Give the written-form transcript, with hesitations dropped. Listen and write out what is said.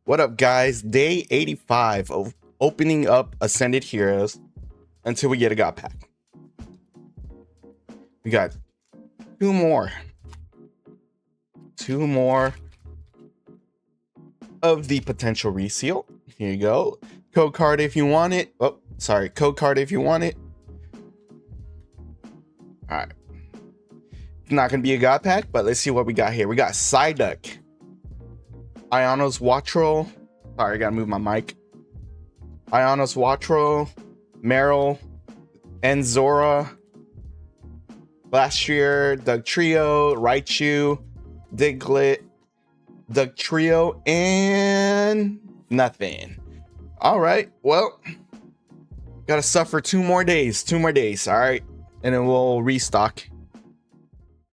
What up, guys? Day 85 of opening up Ascended Heroes until we get a God Pack. We got two more of the potential reseal. Here you go. Code card if you want it. Oh, sorry. Code card if you want it. All right. It's not going to be a God Pack, but let's see what we got here. We got Psyduck, Ionos Wattrel. Sorry, I got to move my mic. Ionos Wattrel, Meryl, Enzora, Blastrier, Dugtrio, Raichu, Diglett, Dugtrio, and nothing. All right, well, gotta suffer 2 more days. All right, and then we'll restock.